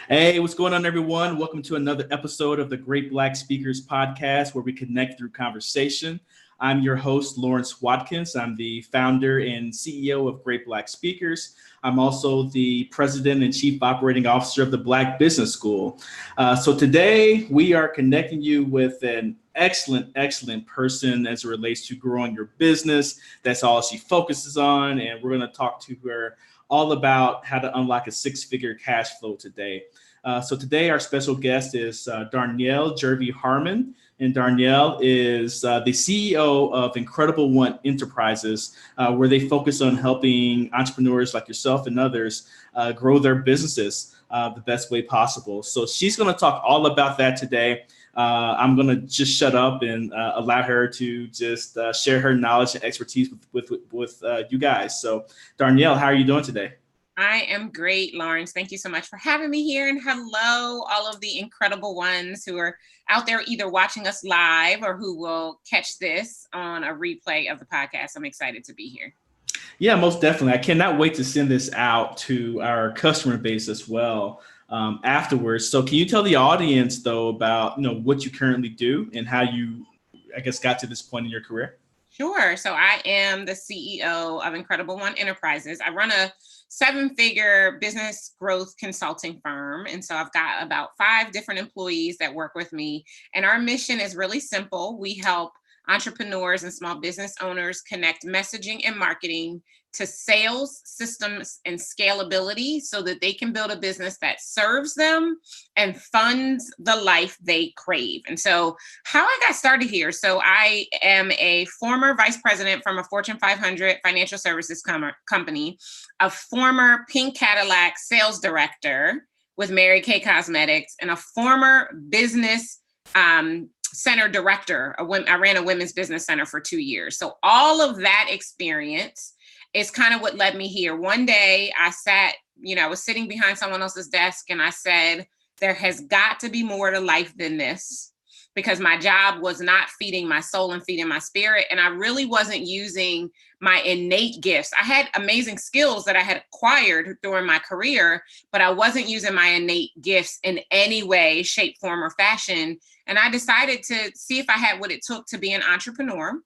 Hey, what's going on, everyone? Welcome to another episode of the Great Black Speakers Podcast, where we connect through conversation. I'm your host, Lawrence Watkins. I'm the founder and CEO of Great Black Speakers. I'm also the president and chief operating officer of the Black Business School. So today we are connecting you with an excellent person as it relates to growing your business. That's all she focuses on. And we're going to talk to her all about how to unlock a six-figure cash flow today. So today our special guest is Darnyelle Jervey Harmon. And Darnyelle is the CEO of Incredible One Enterprises, where they focus on helping entrepreneurs like yourself and others grow their businesses the best way possible. So she's going to talk all about that today. I'm going to just shut up and allow her to just share her knowledge and expertise with you guys. So Darnyelle, how are you doing today? I am great, Lawrence. Thank you so much for having me here. And hello, all of the incredible ones who are out there either watching us live or who will catch this on a replay of the podcast. I'm excited to be here. Yeah, most definitely. I cannot wait to send this out to our customer base as well afterwards. So can you tell the audience, though, about what you currently do and how you, got to this point in your career? Sure. So I am the CEO of Incredible One Enterprises. I run a seven-figure business growth consulting firm. And so I've got about 5 different employees that work with me. And our mission is really simple. We help entrepreneurs and small business owners connect messaging and marketing to sales, systems, and scalability so that they can build a business that serves them and funds the life they crave. And so how I got started here. So I am a former vice president from a Fortune 500 financial services company, a former Pink Cadillac sales director with Mary Kay Cosmetics, and a former business center director. I ran a women's business center for 2 years. So all of that experience is kind of what led me here. One day I sat, I was sitting behind someone else's desk and I said, there has got to be more to life than this, because my job was not feeding my soul and feeding my spirit. And I really wasn't using my innate gifts. I had amazing skills that I had acquired during my career, but I wasn't using my innate gifts in any way, shape, form, or fashion. And I decided to see if I had what it took to be an entrepreneur.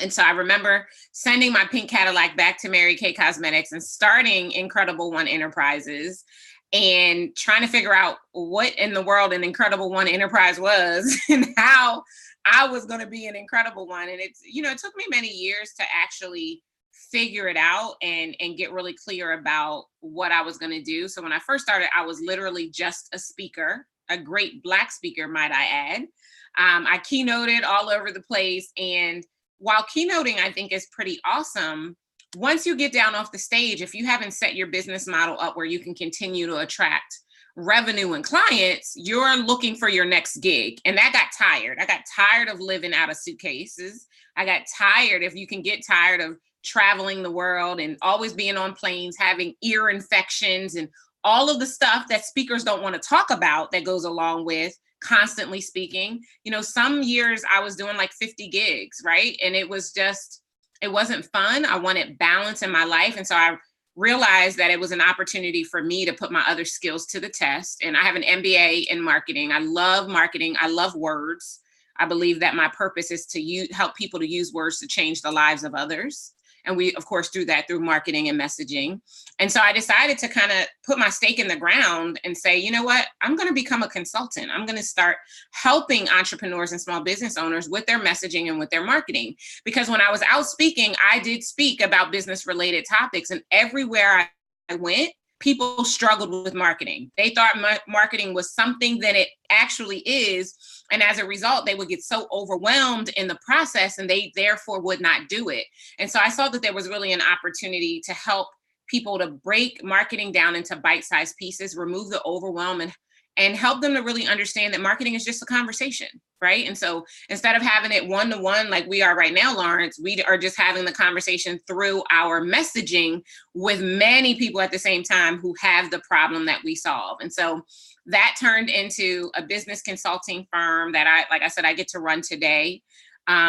And so I remember sending my Pink Cadillac back to Mary Kay Cosmetics and starting Incredible One Enterprises and trying to figure out what in the world an Incredible One Enterprise was and how I was going to be an Incredible One. And it's, it took me many years to actually figure it out and get really clear about what I was going to do. So when I first started, I was literally just a speaker, a great Black speaker, might I add. I keynoted all over the place. And while keynoting, I think, is pretty awesome, once you get down off the stage, if you haven't set your business model up where you can continue to attract revenue and clients, you're looking for your next gig. And that got tired. I got tired of living out of suitcases. I got tired, if you can get tired of traveling the world and always being on planes, having ear infections and all of the stuff that speakers don't want to talk about that goes along with constantly speaking. Some years I was doing like 50 gigs, right? And it wasn't fun. I wanted balance in my life. And so I realized that it was an opportunity for me to put my other skills to the test. And I have an MBA in marketing. I love marketing. I love words. I believe that my purpose is to help people to use words to change the lives of others. And we, of course, do that through marketing and messaging. And so I decided to kind of put my stake in the ground and say, you know what, I'm going to become a consultant. I'm going to start helping entrepreneurs and small business owners with their messaging and with their marketing. Because when I was out speaking, I did speak about business related topics. And everywhere I went, people struggled with marketing. They thought marketing was something that it actually is. And as a result, they would get so overwhelmed in the process and they therefore would not do it. And so I saw that there was really an opportunity to help people to break marketing down into bite-sized pieces, remove the overwhelm, and help them to really understand that marketing is just a conversation, right? And so instead of having it one-to-one like we are right now, Lawrence, we are just having the conversation through our messaging with many people at the same time who have the problem that we solve. And so that turned into a business consulting firm that I get to run today,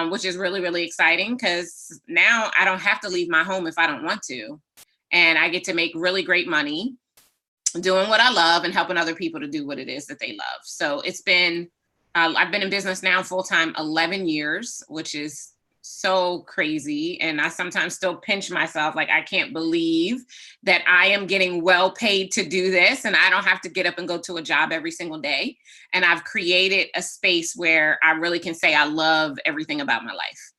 which is really, really exciting because now I don't have to leave my home if I don't want to. And I get to make really great money. doing what I love and helping other people to do what it is that they love. So it's been, I've been in business now full-time 11 years, which is so crazy. And I sometimes still pinch myself, like, I can't believe that I am getting well paid to do this and I don't have to get up and go to a job every single day. And I've created a space where I really can say I love everything about my life.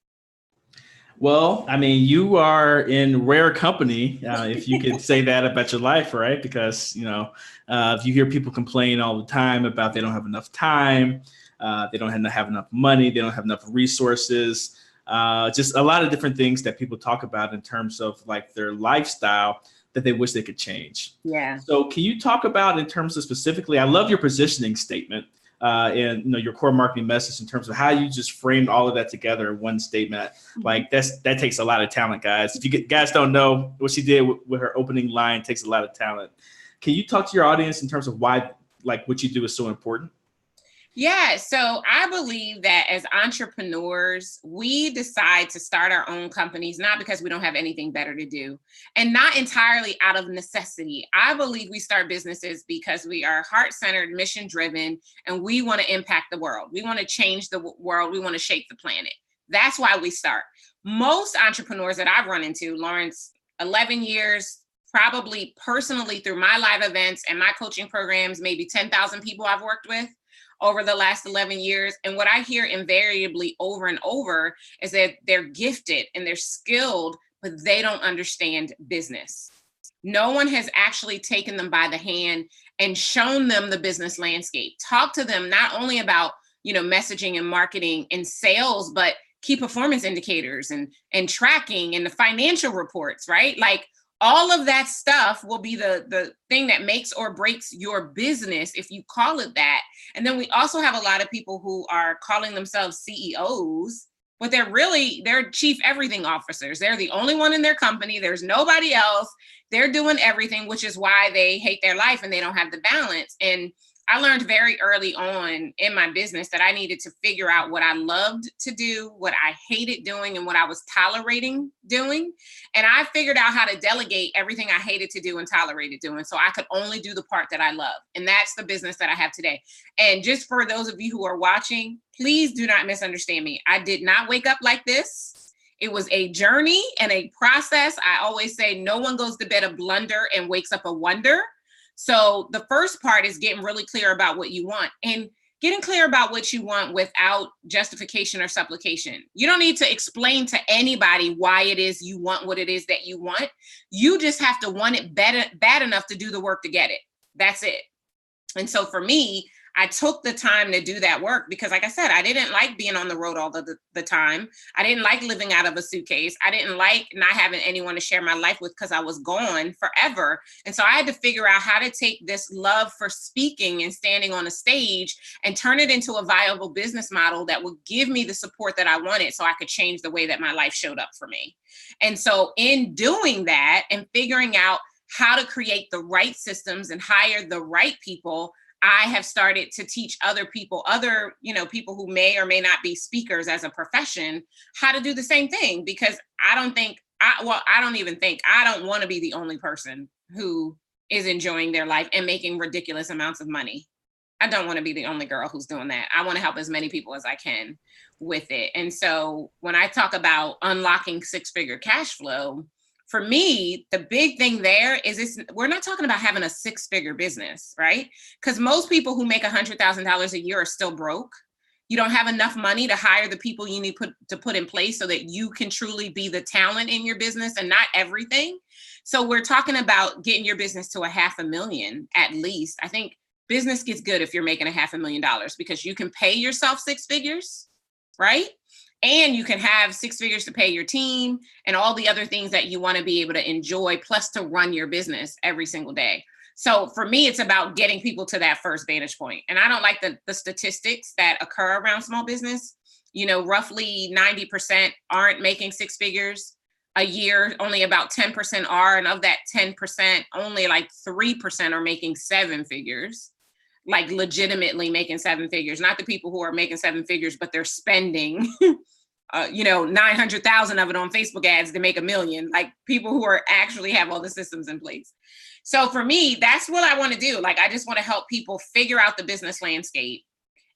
Well, I mean, you are in rare company, if you could say that about your life, right? Because, if you hear people complain all the time about they don't have enough time, they don't have enough money, they don't have enough resources, just a lot of different things that people talk about in terms of like their lifestyle that they wish they could change. Yeah. So can you talk about in terms of specifically, I love your positioning statement. And your core marketing message in terms of how you just framed all of that together in one statement. Like that takes a lot of talent, guys. If you guys don't know what she did with her opening line, takes a lot of talent. Can you talk to your audience in terms of why, like, what you do is so important? Yeah, so I believe that as entrepreneurs, we decide to start our own companies, not because we don't have anything better to do, and not entirely out of necessity. I believe we start businesses because we are heart-centered, mission-driven, and we want to impact the world. We want to change the world. We want to shape the planet. That's why we start. Most entrepreneurs that I've run into, Lawrence, 11 years, probably personally through my live events and my coaching programs, maybe 10,000 people I've worked with over the last 11 years. And what I hear invariably over and over is that they're gifted and they're skilled, but they don't understand business. No one has actually taken them by the hand and shown them the business landscape. Talk to them not only about, messaging and marketing and sales, but key performance indicators and tracking and the financial reports, right? Like, all of that stuff will be the thing that makes or breaks your business, if you call it that. And then we also have a lot of people who are calling themselves CEOs, but they're chief everything officers. They're the only one in their company. There's nobody else. They're doing everything, which is why they hate their life and they don't have the balance. And I learned very early on in my business that I needed to figure out what I loved to do, what I hated doing, and what I was tolerating doing. And I figured out how to delegate everything I hated to do and tolerated doing, so I could only do the part that I love. And that's the business that I have today. And just for those of you who are watching, please do not misunderstand me. I did not wake up like this. It was a journey and a process. I always say no one goes to bed a blunder and wakes up a wonder. So the first part is getting really clear about what you want, and getting clear about what you want without justification or supplication. You don't need to explain to anybody why it is you want what it is that you want. You just have to want it bad enough to do the work to get it. That's it. And so for me, I took the time to do that work because, like I said, I didn't like being on the road all the time. I didn't like living out of a suitcase. I didn't like not having anyone to share my life with because I was gone forever. And so I had to figure out how to take this love for speaking and standing on a stage and turn it into a viable business model that would give me the support that I wanted so I could change the way that my life showed up for me. And so in doing that and figuring out how to create the right systems and hire the right people, I have started to teach other people, people who may or may not be speakers as a profession, how to do the same thing. Because I don't want to be the only person who is enjoying their life and making ridiculous amounts of money. I don't want to be the only girl who's doing that. I want to help as many people as I can with it. And so when I talk about unlocking six-figure cash flow, for me, the big thing there is we're not talking about having a six-figure business, right? Because most people who make $100,000 a year are still broke. You don't have enough money to hire the people you need to put in place so that you can truly be the talent in your business and not everything. So we're talking about getting your business to $500,000 at least. I think business gets good if you're making $500,000 because you can pay yourself six figures, right? And you can have six figures to pay your team and all the other things that you want to be able to enjoy, plus to run your business every single day. So for me, it's about getting people to that first vantage point. And I don't like the statistics that occur around small business. Roughly 90% aren't making six figures a year. Only about 10% are. And of that 10%, only like 3% are making seven figures. Like legitimately making seven figures, not the people who are making seven figures, but they're spending 900,000 of it on Facebook ads to make $1 million, like people who are actually have all the systems in place. So for me, that's what I want to do. Like, I just want to help people figure out the business landscape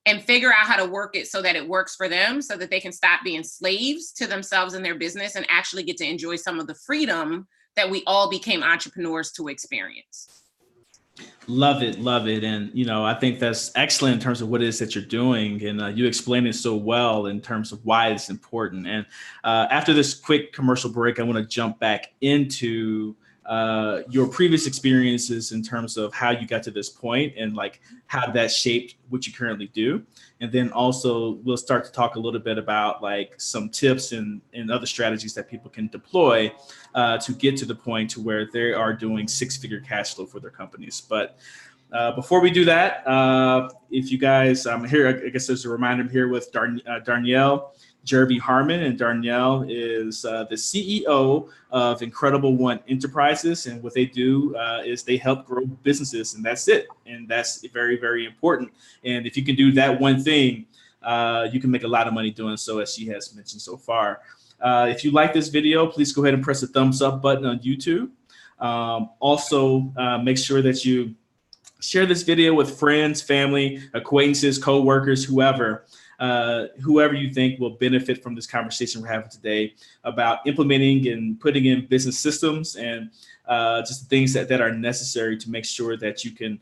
and figure out how to work it so that it works for them, so that they can stop being slaves to themselves and their business and actually get to enjoy some of the freedom that we all became entrepreneurs to experience. Love it. Love it. And, I think that's excellent in terms of what it is that you're doing. And you explained it so well in terms of why it's important. And after this quick commercial break, I want to jump back into your previous experiences in terms of how you got to this point and like how that shaped what you currently do. And then also we'll start to talk a little bit about like some tips and other strategies that people can deploy to get to the point to where they are doing 6-figure cash flow for their companies. But before we do that, if you guys, I'm here, I guess there's a reminder, I'm here with Darnyelle, Jervey, Harmon, and Darnyelle is the CEO of Incredible One Enterprises. And what they do is they help grow businesses, and that's it. And that's very, very important. And if you can do that one thing, you can make a lot of money doing so, as she has mentioned so far. If you like this video, please go ahead and press the thumbs up button on YouTube. Also, make sure that you share this video with friends, family, acquaintances, co-workers, whoever you think will benefit from this conversation we're having today about implementing and putting in business systems and just things that are necessary to make sure that you can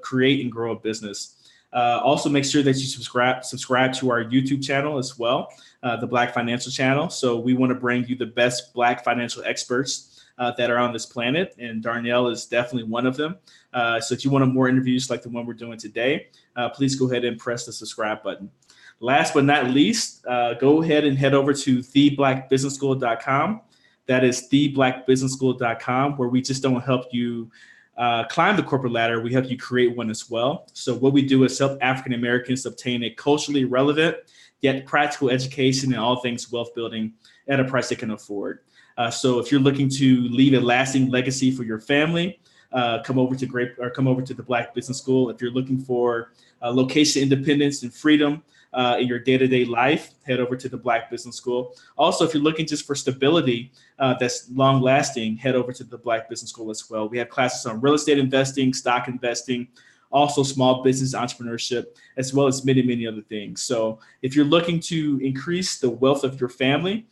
create and grow a business. Also, make sure that you subscribe to our YouTube channel as well, the Black Financial Channel. So we want to bring you the best Black financial experts that are on this planet, and Darnyelle is definitely one of them. So if you want more interviews like the one we're doing today, please go ahead and press the subscribe button. Last but not least, go ahead and head over to theblackbusinessschool.com. That is theblackbusinessschool.com, where we just don't help you climb the corporate ladder. We help you create one as well. So what we do is help African Americans obtain a culturally relevant yet practical education in all things wealth building at a price they can afford. So if you're looking to leave a lasting legacy for your family, come over to the Black Business School. If you're looking for location independence and freedom in your day-to-day life, head over to the Black Business School. Also, if you're looking just for stability that's long-lasting, head over to the Black Business School as well. We have classes on real estate investing, stock investing, also small business entrepreneurship, as well as many, many other things. So if you're looking to increase the wealth of your family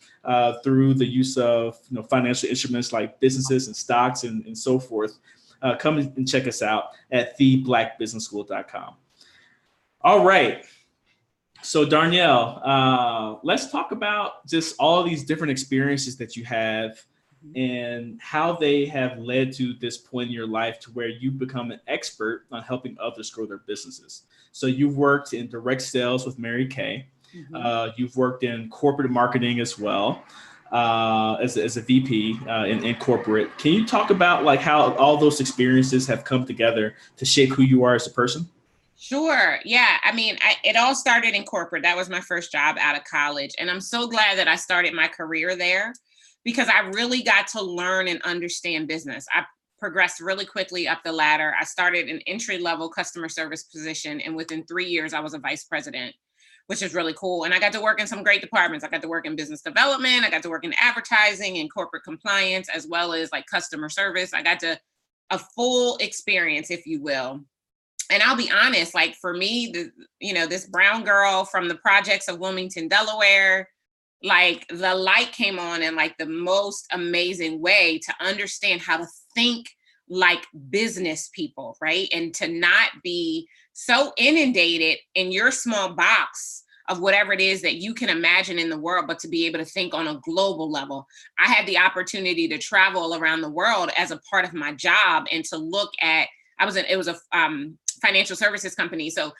through the use of financial instruments like businesses and stocks and so forth, come and check us out at theblackbusinessschool.com. All right. So Darnyelle, let's talk about just all these different experiences that you have and how they have led to this point in your life to where you become an expert on helping others grow their businesses. So you've worked in direct sales with Mary Kay. You've worked in corporate marketing as well as a VP in corporate. Can you talk about like how all those experiences have come together to shape who you are as a person? Sure. Yeah. I mean, it all started in corporate. That was my first job out of college. And I'm so glad that I started my career there because I really got to learn and understand business. I progressed really quickly up the ladder. I started an entry-level customer service position, and within 3 years, I was a vice president, which is really cool. And I got to work in some great departments. I got to work in business development. I got to work in advertising and corporate compliance, as well as like customer service. I got a full experience, if you will. And I'll be honest, like for me, this brown girl from the projects of Wilmington, Delaware, like the light came on in like the most amazing way to understand how to think like business people, right? And to not be so inundated in your small box of whatever it is that you can imagine in the world, but to be able to think on a global level. I had the opportunity to travel around the world as a part of my job and to look at, it was a financial services company. So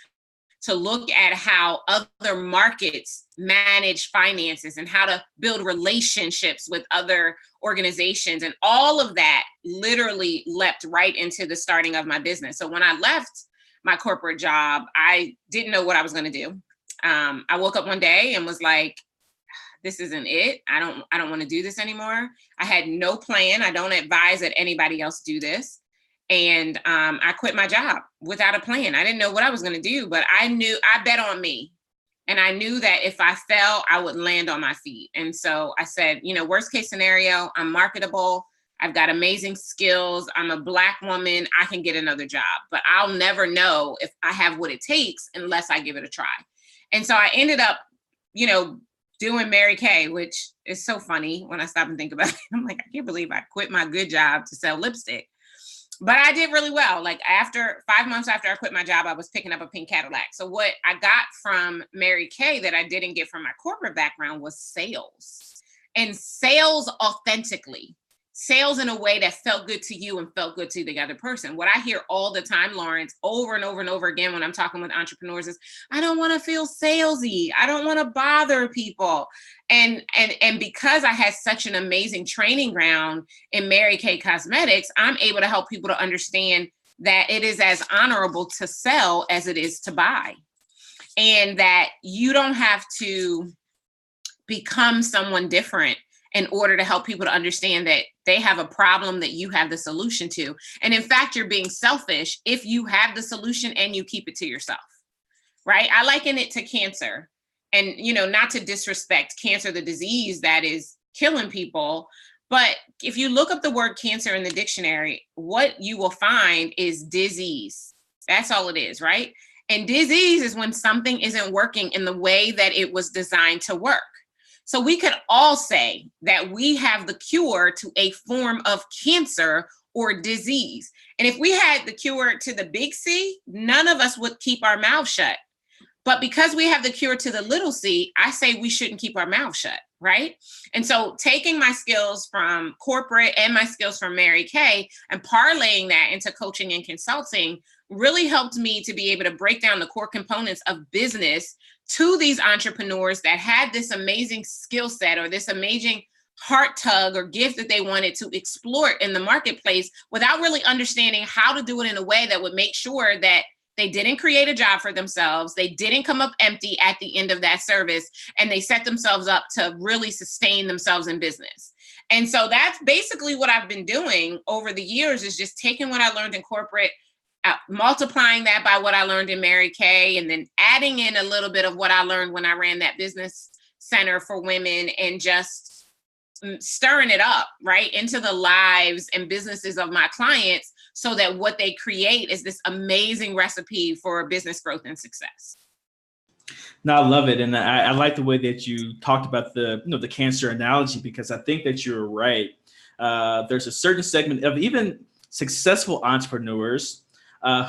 to look at how other markets manage finances and how to build relationships with other organizations. And all of that literally leapt right into the starting of my business. So when I left my corporate job, I didn't know what I was going to do. I woke up one day and was like, this isn't it. I don't want to do this anymore. I had no plan. I don't advise that anybody else do this. And I quit my job without a plan. I didn't know what I was going to do, but I bet on me. And I knew that if I fell, I would land on my feet. And so I said, worst case scenario, I'm marketable. I've got amazing skills. I'm a Black woman. I can get another job, but I'll never know if I have what it takes unless I give it a try. And so I ended up, doing Mary Kay, which is so funny when I stop and think about it. I'm like, I can't believe I quit my good job to sell lipstick. But I did really well. Like after 5 months after I quit my job, I was picking up a pink Cadillac. So what I got from Mary Kay that I didn't get from my corporate background was sales, and sales authentically. Sales in a way that felt good to you and felt good to the other person. What I hear all the time, Lawrence, over and over and over again when I'm talking with entrepreneurs is, I don't want to feel salesy. I don't want to bother people. And because I had such an amazing training ground in Mary Kay Cosmetics, I'm able to help people to understand that it is as honorable to sell as it is to buy. And that you don't have to become someone different in order to help people to understand that they have a problem that you have the solution to. And in fact, you're being selfish if you have the solution and you keep it to yourself, right? I liken it to cancer. And, not to disrespect cancer, the disease that is killing people. But if you look up the word cancer in the dictionary, what you will find is disease. That's all it is, right? And disease is when something isn't working in the way that it was designed to work. So we could all say that we have the cure to a form of cancer or disease. And if we had the cure to the big C, none of us would keep our mouth shut. But because we have the cure to the little c, I say we shouldn't keep our mouth shut, right? And so taking my skills from corporate and my skills from Mary Kay and parlaying that into coaching and consulting really helped me to be able to break down the core components of business to these entrepreneurs that had this amazing skill set or this amazing heart tug or gift that they wanted to explore in the marketplace without really understanding how to do it in a way that would make sure that they didn't create a job for themselves. They didn't come up empty at the end of that service, and they set themselves up to really sustain themselves in business. And so that's basically what I've been doing over the years, is just taking what I learned in corporate, multiplying that by what I learned in Mary Kay, and then adding in a little bit of what I learned when I ran that business center for women, and just stirring it up right into the lives and businesses of my clients, so that what they create is this amazing recipe for business growth and success. No, I love it. And I like the way that you talked about the cancer analogy, because I think that you're right. There's a certain segment of even successful entrepreneurs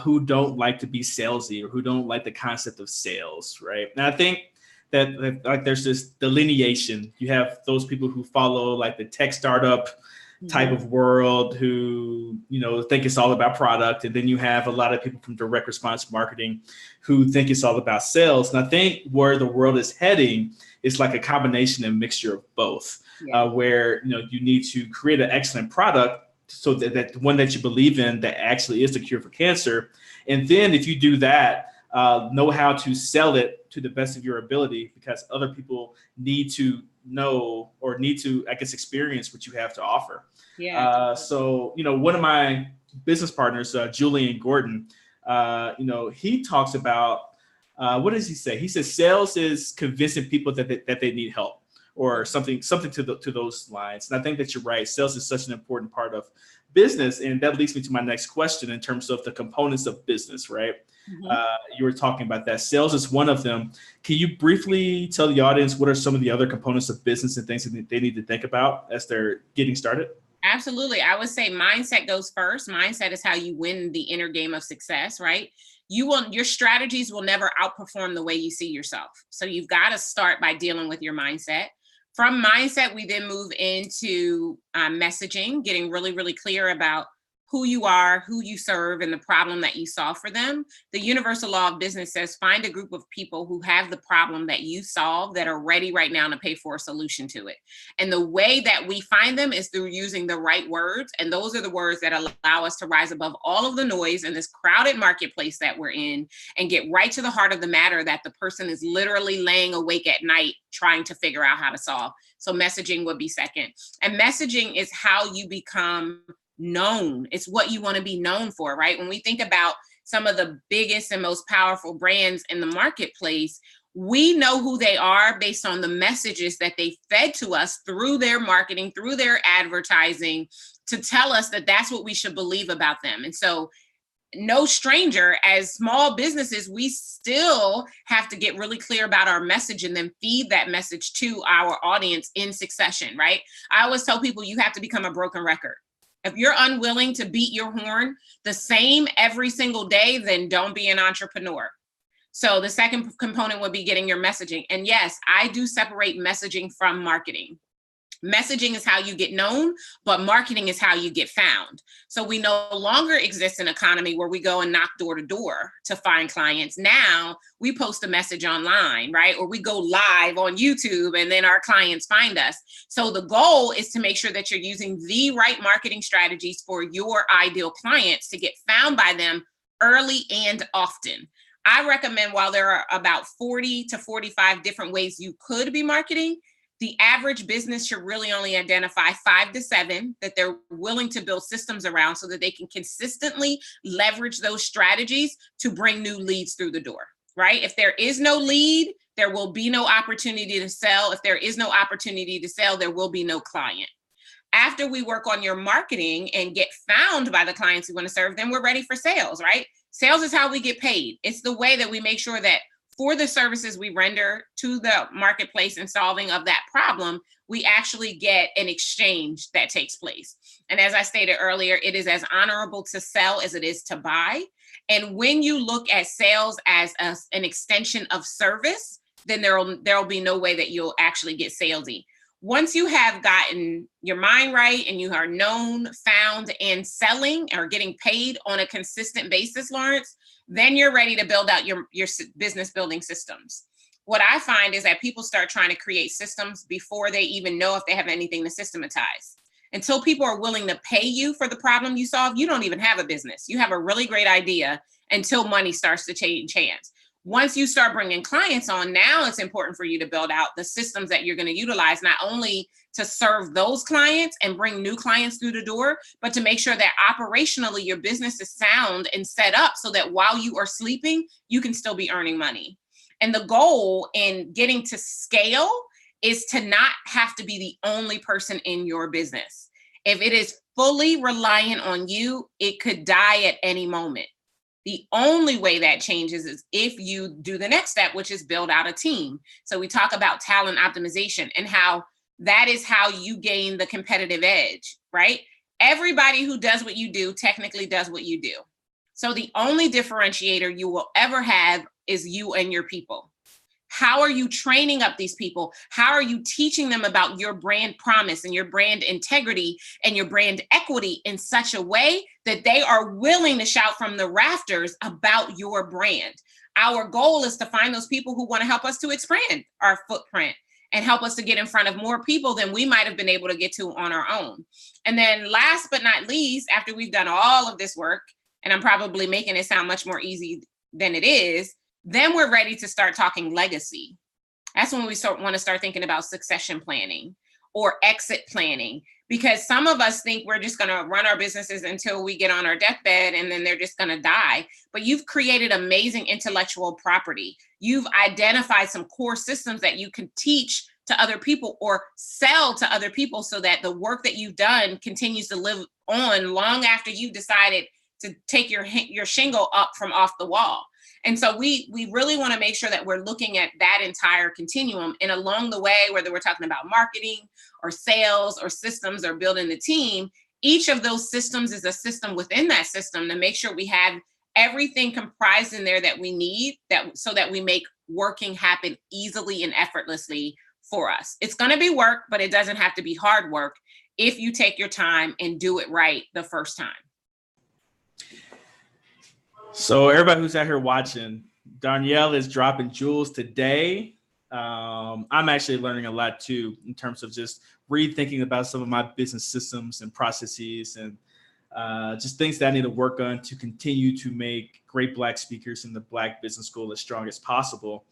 who don't like to be salesy, or who don't like the concept of sales, right? And I think that like there's this delineation. You have those people who follow like the tech startup type of world, who think it's all about product, and then you have a lot of people from direct response marketing who think it's all about sales. And I think where the world is heading is like a combination and mixture of both, where you need to create an excellent product, so that one that you believe in, that actually is the cure for cancer. And then if you do that, know how to sell it to the best of your ability, because other people need to know, or need to, I guess, experience what you have to offer. So one of my business partners, Julian Gordon, he talks about, what does he say? He says sales is convincing people that they need help, or something to those lines. And I think that you're right. Sales is such an important part of business. And that leads me to my next question in terms of the components of business, right? You were talking about that. Sales is one of them. Can you briefly tell the audience what are some of the other components of business and things that they need to think about as they're getting started? Absolutely. I would say mindset goes first. Mindset is how you win the inner game of success, right? Your strategies will never outperform the way you see yourself. So you've got to start by dealing with your mindset. From mindset, we then move into messaging, getting really, really clear about who you are, who you serve, and the problem that you solve for them. The universal law of business says, find a group of people who have the problem that you solve, that are ready right now to pay for a solution to it. And the way that we find them is through using the right words. And those are the words that allow us to rise above all of the noise in this crowded marketplace that we're in, and get right to the heart of the matter that the person is literally laying awake at night trying to figure out how to solve. So messaging would be second. And messaging is how you become known. It's what you want to be known for, right? When we think about some of the biggest and most powerful brands in the marketplace, We know who they are based on the messages that they fed to us through their marketing, through their advertising, to tell us that that's what we should believe about them. And so no stranger, as small businesses, we still have to get really clear about our message and then feed that message to our audience in succession, right? I always tell people you have to become a broken record. If you're unwilling to beat your horn the same every single day, then don't be an entrepreneur. So the second component would be getting your messaging. And yes, I do separate messaging from marketing. Messaging is how you get known, but marketing is how you get found. So we no longer exist in an economy where we go and knock door to door to find clients. Now we post a message online, right? Or we go live on YouTube and then our clients find us. So the goal is to make sure that you're using the right marketing strategies for your ideal clients to get found by them early and often. I recommend, while there are about 40 to 45 different ways you could be marketing, the average business should really only identify 5 to 7 that they're willing to build systems around so that they can consistently leverage those strategies to bring new leads through the door, right? If there is no lead, there will be no opportunity to sell. If there is no opportunity to sell, there will be no client. After we work on your marketing and get found by the clients we want to serve, then we're ready for sales, right? Sales is how we get paid. It's the way that we make sure that for the services we render to the marketplace and solving of that problem, we actually get an exchange that takes place. And as I stated earlier, it is as honorable to sell as it is to buy. And when you look at sales as an extension of service, then there'll be no way that you'll actually get salesy. Once you have gotten your mind right and you are known, found, and selling or getting paid on a consistent basis, Lawrence, then you're ready to build out your business building systems. What I find is that people start trying to create systems before they even know if they have anything to systematize. Until people are willing to pay you for the problem you solve, you don't even have a business. You have a really great idea until money starts to change hands. Once you start bringing clients on, now it's important for you to build out the systems that you're going to utilize, not only to serve those clients and bring new clients through the door, but to make sure that operationally your business is sound and set up so that while you are sleeping, you can still be earning money. And the goal in getting to scale is to not have to be the only person in your business. If it is fully reliant on you, it could die at any moment. The only way that changes is if you do the next step, which is build out a team. So we talk about talent optimization and how that is how you gain the competitive edge, right? Everybody who does what you do technically does what you do. So the only differentiator you will ever have is you and your people. How are you training up these people? How are you teaching them about your brand promise and your brand integrity and your brand equity in such a way that they are willing to shout from the rafters about your brand? Our goal is to find those people who want to help us to expand our footprint and help us to get in front of more people than we might have been able to get to on our own. And then last but not least, after we've done all of this work, and I'm probably making it sound much more easy than it is, then we're ready to start talking legacy. That's when we want to start thinking about succession planning or exit planning, because some of us think we're just going to run our businesses until we get on our deathbed and then they're just going to die. But you've created amazing intellectual property. You've identified some core systems that you can teach to other people or sell to other people so that the work that you've done continues to live on long after you've decided to take your shingle up from off the wall. And so we really want to make sure that we're looking at that entire continuum. And along the way, whether we're talking about marketing or sales or systems or building the team, each of those systems is a system within that system to make sure we have everything comprised in there that we need, that so that we make working happen easily and effortlessly for us. It's going to be work, but it doesn't have to be hard work if you take your time and do it right the first time. So everybody who's out here watching, Darnyelle is dropping jewels today. I'm actually learning a lot too, in terms of just rethinking about some of my business systems and processes and just things that I need to work on to continue to make great Black speakers in the Black Business School as strong as possible.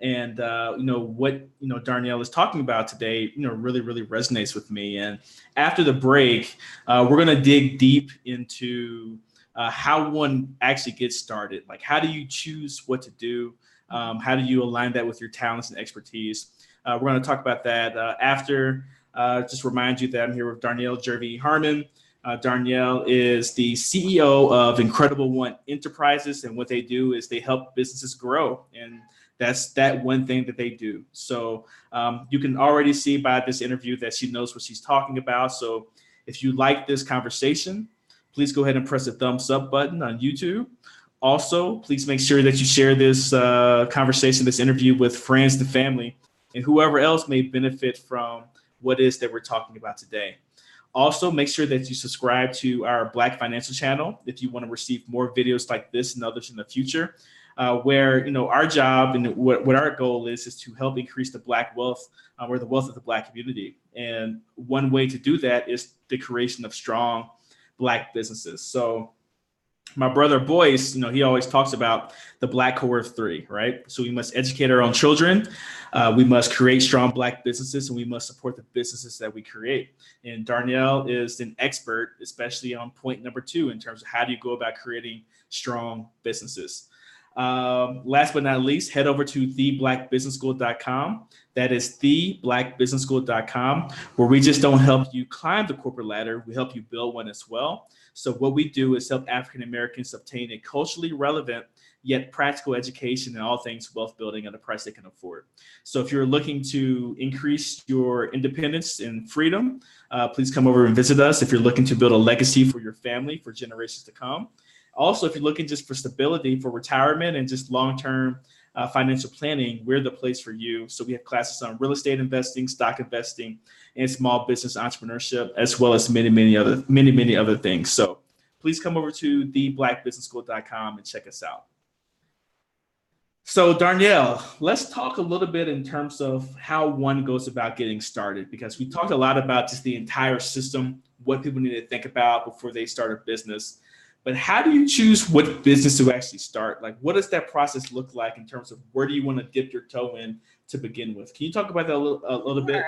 And what Darnyelle is talking about today, really, really resonates with me. And after the break, we're going to dig deep into how one actually gets started. Like, how do you choose what to do? How do you align that with your talents and expertise? We're going to talk about that after. Just remind you that I'm here with Darnyelle, Jervey, Harmon. Darnyelle is the CEO of Incredible One Enterprises, and what they do is they help businesses grow, and that's that one thing that they do. So you can already see by this interview that she knows what she's talking about. So if you like this conversation, please go ahead and press the thumbs up button on YouTube. Also, please make sure that you share this conversation, this interview with friends and family, and whoever else may benefit from what it is that we're talking about today. Also, make sure that you subscribe to our Black Financial channel if you want to receive more videos like this and others in the future, where our job and what our goal is to help increase the Black wealth or the wealth of the Black community. And one way to do that is the creation of strong Black businesses. So my brother Boyce, he always talks about the Black core of three, right? So we must educate our own children, we must create strong Black businesses, and we must support the businesses that we create. And Darnyelle is an expert, especially on point number 2, in terms of how do you go about creating strong businesses. Last but not least, head over to theblackbusinessschool.com. That is theblackbusinessschool.com, where we just don't help you climb the corporate ladder, we help you build one as well. So what we do is help African Americans obtain a culturally relevant yet practical education in all things wealth building at a price they can afford. So if you're looking to increase your independence and freedom, please come over and visit us. If you're looking to build a legacy for your family for generations to come. Also, if you're looking just for stability, for retirement, and just long-term financial planning, we're the place for you. So we have classes on real estate investing, stock investing, and small business entrepreneurship, as well as many other things. So please come over to theblackbusinessschool.com and check us out. So Darnyelle, let's talk a little bit in terms of how one goes about getting started, because we talked a lot about just the entire system, what people need to think about before they start a business. But how do you choose what business to actually start? Like, what does that process look like in terms of where do you want to dip your toe in to begin with? Can you talk about that a little bit?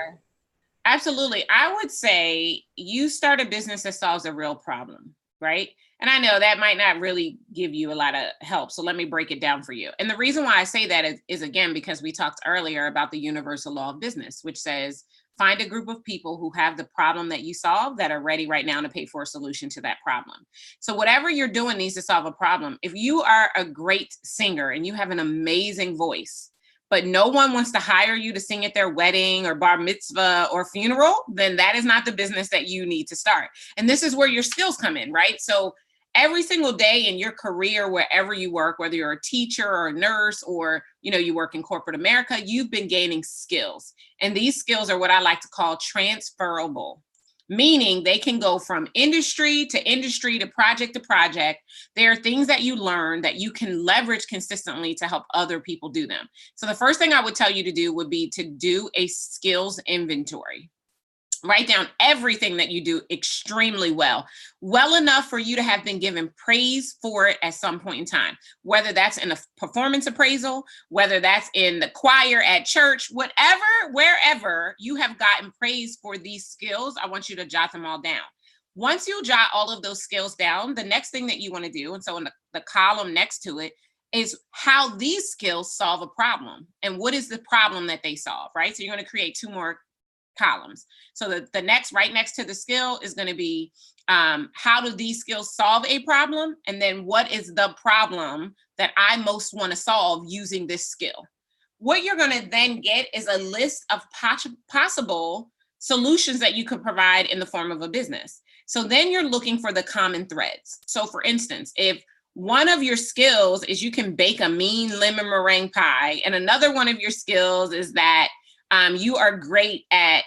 Absolutely. I would say you start a business that solves a real problem, right? And I know that might not really give you a lot of help. So let me break it down for you. And the reason why I say that is again, because we talked earlier about the universal law of business, which says, find a group of people who have the problem that you solve that are ready right now to pay for a solution to that problem. So whatever you're doing needs to solve a problem. If you are a great singer and you have an amazing voice, but no one wants to hire you to sing at their wedding or bar mitzvah or funeral, then that is not the business that you need to start. And this is where your skills come in, right? So every single day in your career, wherever you work, whether you're a teacher or a nurse or you work in corporate America, you've been gaining skills. And these skills are what I like to call transferable, meaning they can go from industry to project. There are things that you learn that you can leverage consistently to help other people do them. So the first thing I would tell you to do would be to do a skills inventory. Write down everything that you do extremely well enough for you to have been given praise for it at some point in time, whether that's in a performance appraisal, whether that's in the choir at church, wherever you have gotten praise for these skills, I want you to jot them all down. Once you jot all of those skills down, the next thing that you want to do, and so in the column next to it, is how these skills solve a problem and what is the problem that they solve, right? So you're going to create 2 more columns. So the next, right next to the skill is going to be how do these skills solve a problem? And then what is the problem that I most want to solve using this skill? What you're going to then get is a list of possible solutions that you could provide in the form of a business. So then you're looking for the common threads. So for instance, if one of your skills is you can bake a mean lemon meringue pie, and another one of your skills is that you are great at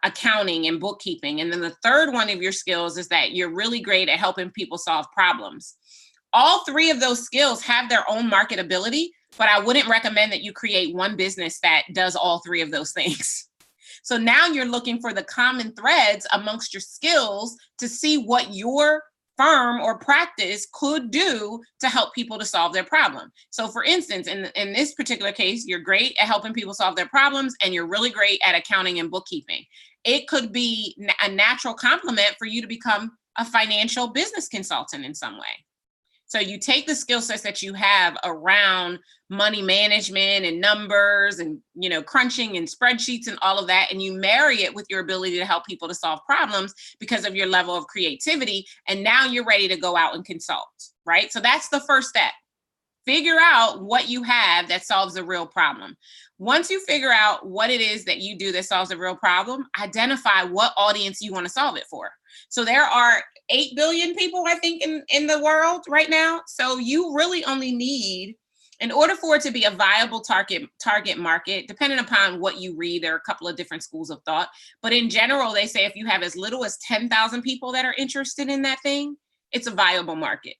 accounting and bookkeeping. And then the third one of your skills is that you're really great at helping people solve problems. All 3 of those skills have their own marketability, but I wouldn't recommend that you create one business that does all 3 of those things. So now you're looking for the common threads amongst your skills to see what your firm or practice could do to help people to solve their problem. So for instance, in this particular case, you're great at helping people solve their problems and you're really great at accounting and bookkeeping. It could be a natural complement for you to become a financial business consultant in some way. So you take the skill sets that you have around money management and numbers and, crunching and spreadsheets and all of that, and you marry it with your ability to help people to solve problems because of your level of creativity. And now you're ready to go out and consult, right? So that's the first step. Figure out what you have that solves a real problem. Once you figure out what it is that you do that solves a real problem, identify what audience you want to solve it for. So there are 8 billion people, I think, in the world right now. So you really only need, in order for it to be a viable target market, depending upon what you read, there are a couple of different schools of thought. But in general, they say if you have as little as 10,000 people that are interested in that thing, it's a viable market.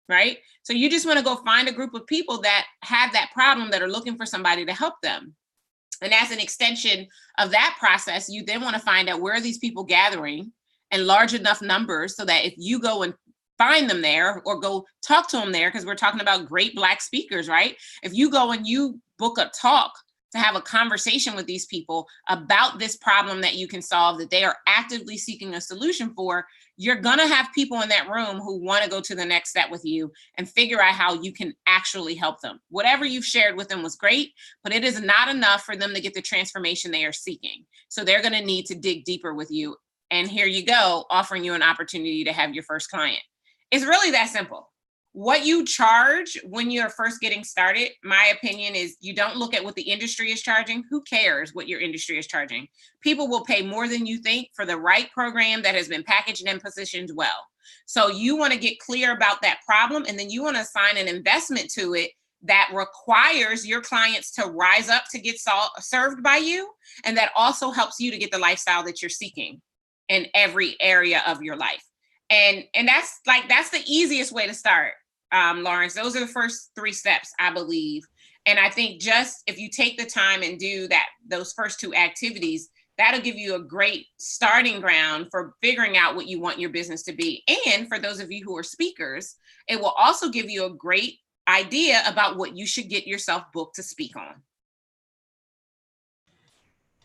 Right? So you just want to go find a group of people that have that problem, that are looking for somebody to help them. And as an extension of that process, you then want to find out where are these people gathering in large enough numbers so that if you go and find them there or go talk to them there, because we're talking about great Black speakers, right? If you go and you book a talk to have a conversation with these people about this problem that you can solve, that they are actively seeking a solution for, you're going to have people in that room who want to go to the next step with you and figure out how you can actually help them. Whatever you've shared with them was great, but it is not enough for them to get the transformation they are seeking. So they're going to need to dig deeper with you. And here you go, offering you an opportunity to have your first client. It's really that simple. What you charge when you're first getting started, my opinion is you don't look at what the industry is charging. Who cares what your industry is charging? People will pay more than you think for the right program that has been packaged and positioned well. So you want to get clear about that problem, and then you want to assign an investment to it that requires your clients to rise up to get served by you, and that also helps you to get the lifestyle that you're seeking in every area of your life. And that's the easiest way to start. Lawrence, those are the first 3 steps, I believe. And I think just if you take the time and do those first 2 activities, that'll give you a great starting ground for figuring out what you want your business to be. And for those of you who are speakers, it will also give you a great idea about what you should get yourself booked to speak on.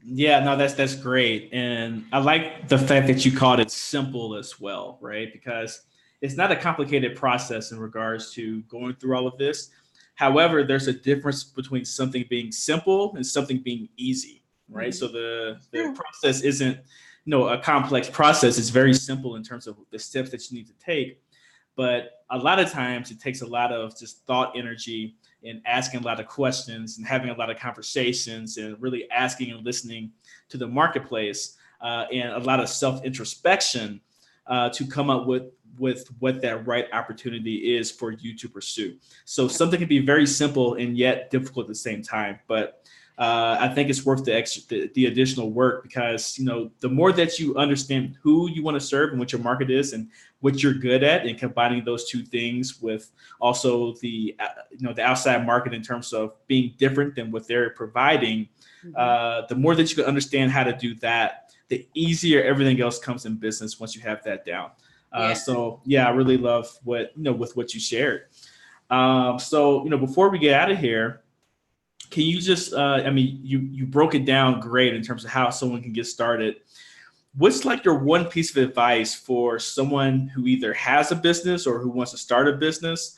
Yeah, no, that's great. And I like the fact that you called it simple as well, right? Because it's not a complicated process in regards to going through all of this. However, there's a difference between something being simple and something being easy, right? Mm-hmm. So the process isn't, a complex process. It's very simple in terms of the steps that you need to take. But a lot of times it takes a lot of just thought energy and asking a lot of questions and having a lot of conversations and really asking and listening to the marketplace and a lot of self-introspection to come up with what that right opportunity is for you to pursue. So something can be very simple and yet difficult at the same time. But I think it's worth the additional work because, the more that you understand who you want to serve and what your market is and what you're good at, and combining those 2 things with also the outside market in terms of being different than what they're providing, the more that you can understand how to do that, the easier everything else comes in business once you have that down. So I really love with what you shared. So before we get out of here, can you just, you broke it down great in terms of how someone can get started. What's like your one piece of advice for someone who either has a business or who wants to start a business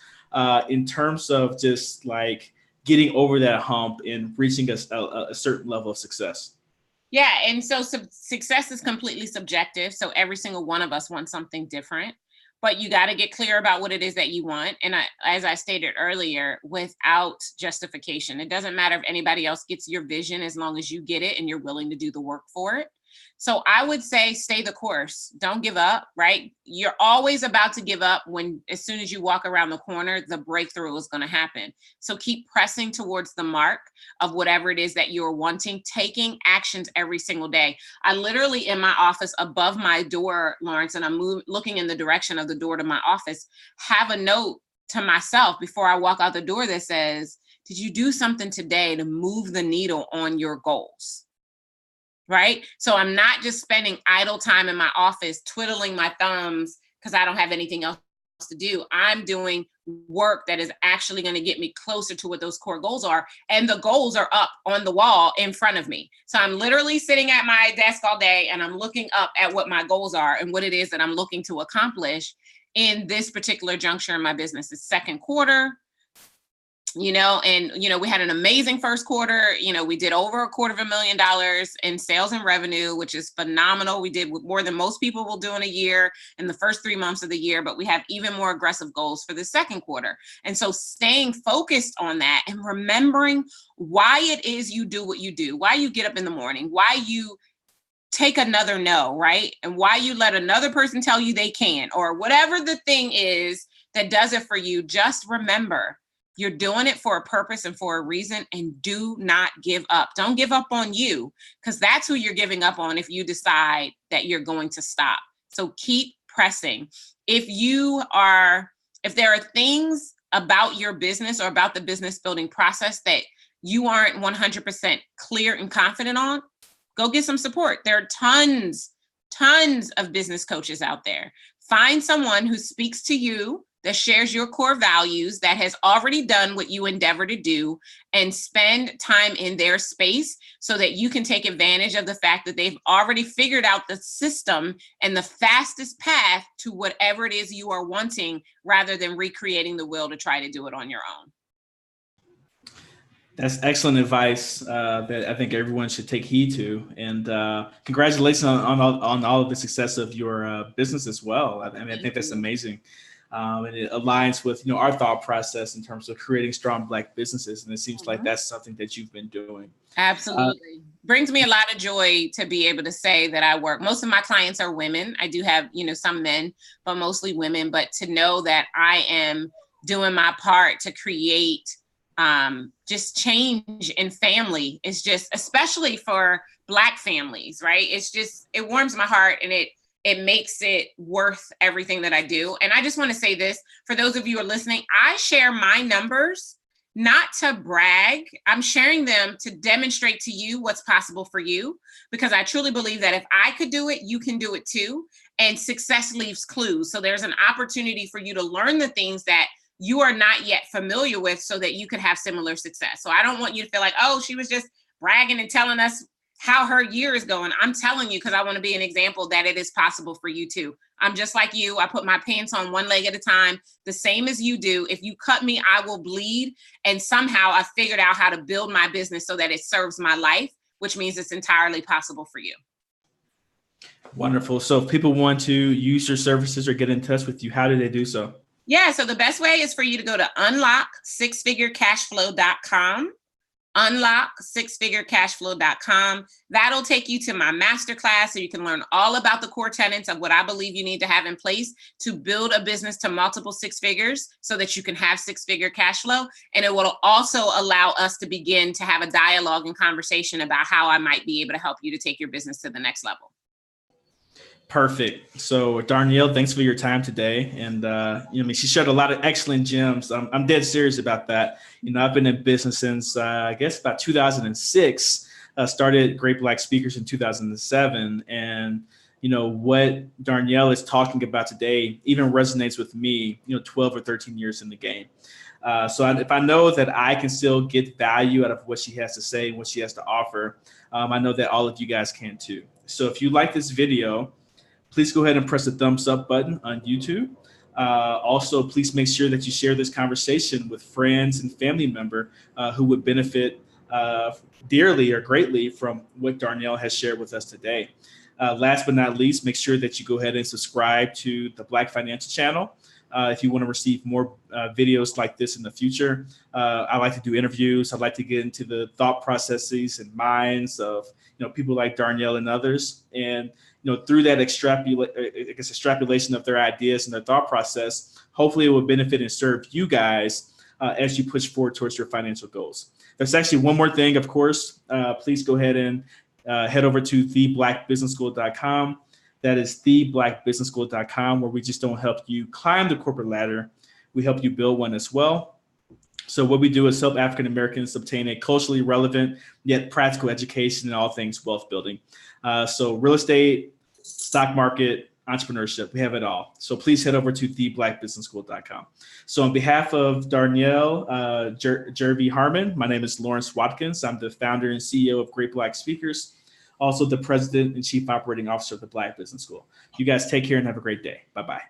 in terms of just like getting over that hump and reaching a certain level of success? Yeah. And so success is completely subjective. So every single one of us wants something different. But you got to get clear about what it is that you want. And as I stated earlier, without justification, it doesn't matter if anybody else gets your vision as long as you get it and you're willing to do the work for it. So I would say stay the course. Don't give up, right? You're always about to give up as soon as you walk around the corner, the breakthrough is going to happen. So keep pressing towards the mark of whatever it is that you're wanting, taking actions every single day. I literally in my office above my door, Lawrence, and I'm looking in the direction of the door to my office, have a note to myself before I walk out the door that says, did you do something today to move the needle on your goals? Right? So I'm not just spending idle time in my office twiddling my thumbs because I don't have anything else to do. I'm doing work that is actually going to get me closer to what those core goals are. And the goals are up on the wall in front of me. So I'm literally sitting at my desk all day and I'm looking up at what my goals are and what it is that I'm looking to accomplish. in this particular juncture in my business. It's second quarter, you know, and, you know, we had an amazing first quarter. You know, we did over $250,000 in sales and revenue, which is phenomenal. We did more than most people will do in a year in the first 3 months of the year, but we have even more aggressive goals for the second quarter. And so staying focused on that and remembering why it is you do what you do, why you get up in the morning, why you take another no, right? And why you let another person tell you they can, or whatever the thing is that does it for you. Just remember, you're doing it for a purpose and for a reason, and do not give up. Don't give up on you, because that's who you're giving up on if you decide that you're going to stop. So keep pressing. If there are things about your business or about the business building process that you aren't 100% clear and confident on, go get some support. There are tons of business coaches out there. Find someone who speaks to you, that shares your core values, that has already done what you endeavor to do, and spend time in their space so that you can take advantage of the fact that they've already figured out the system and the fastest path to whatever it is you are wanting, rather than recreating the wheel to try to do it on your own. That's excellent advice that I think everyone should take heed to. And congratulations on all of the success of your business as well. I think that's amazing. And it aligns with, you know, our thought process in terms of creating strong Black businesses. And it seems like that's something that you've been doing. Absolutely. Brings me a lot of joy to be able to say that I work. Most of my clients are women. I do have, you know, some men, but mostly women. But to know that I am doing my part to create just change in family is just, especially for Black families, right? It's just, it warms my heart, and it makes it worth everything that I do. And I just want to say this, for those of you who are listening, I share my numbers not to brag. I'm sharing them to demonstrate to you what's possible for you, because I truly believe that if I could do it, you can do it too. And success leaves clues. So there's an opportunity for you to learn the things that you are not yet familiar with, so that you could have similar success. So I don't want you to feel like, oh, she was just bragging and telling us how her year is going. I'm telling you, because I want to be an example that it is possible for you too. I'm just like you. I put my pants on one leg at a time, the same as you do. If you cut me, I will bleed. And somehow I figured out how to build my business so that it serves my life, which means it's entirely possible for you. Wonderful. So if people want to use your services or get in touch with you, how do they do so? Yeah, so the best way is for you to go to unlocksixfigurecashflow.com. unlocksixfigurecashflow.com. That'll take you to my masterclass, so you can learn all about the core tenets of what I believe you need to have in place to build a business to multiple six figures, so that you can have six-figure cash flow. And it will also allow us to begin to have a dialogue and conversation about how I might be able to help you to take your business to the next level. Perfect. So Darnyelle, thanks for your time today. And, she shared a lot of excellent gems. I'm dead serious about that. You know, I've been in business since, I guess, about 2006, started Great Black Speakers in 2007. And, you know, what Darnyelle is talking about today even resonates with me, 12 or 13 years in the game. So if I know that I can still get value out of what she has to say and what she has to offer, I know that all of you guys can too. So if you like this video, please go ahead and press the thumbs up button on YouTube. Also, please make sure that you share this conversation with friends and family member who would benefit dearly or greatly from what Darnyelle has shared with us today. Last but not least, make sure that you go ahead and subscribe to the Black Financial Channel. If you want to receive more videos like this in the future. I like to do interviews. I like to get into the thought processes and minds of people like Darnyelle and others. And through that extrapolation of their ideas and their thought process, hopefully it will benefit and serve you guys as you push forward towards your financial goals. There's actually one more thing, of course. Please go ahead and head over to theblackbusinessschool.com. That is theblackbusinessschool.com, where we just don't help you climb the corporate ladder. We help you build one as well. So what we do is help African Americans obtain a culturally relevant yet practical education in all things wealth building. So real estate, stock market, entrepreneurship, we have it all. So please head over to theblackbusinessschool.com. So on behalf of Darnyelle, Jervey, Harmon, my name is Lawrence Watkins. I'm the founder and CEO of Great Black Speakers, also the president and chief operating officer of the Black Business School. You guys take care and have a great day. Bye-bye.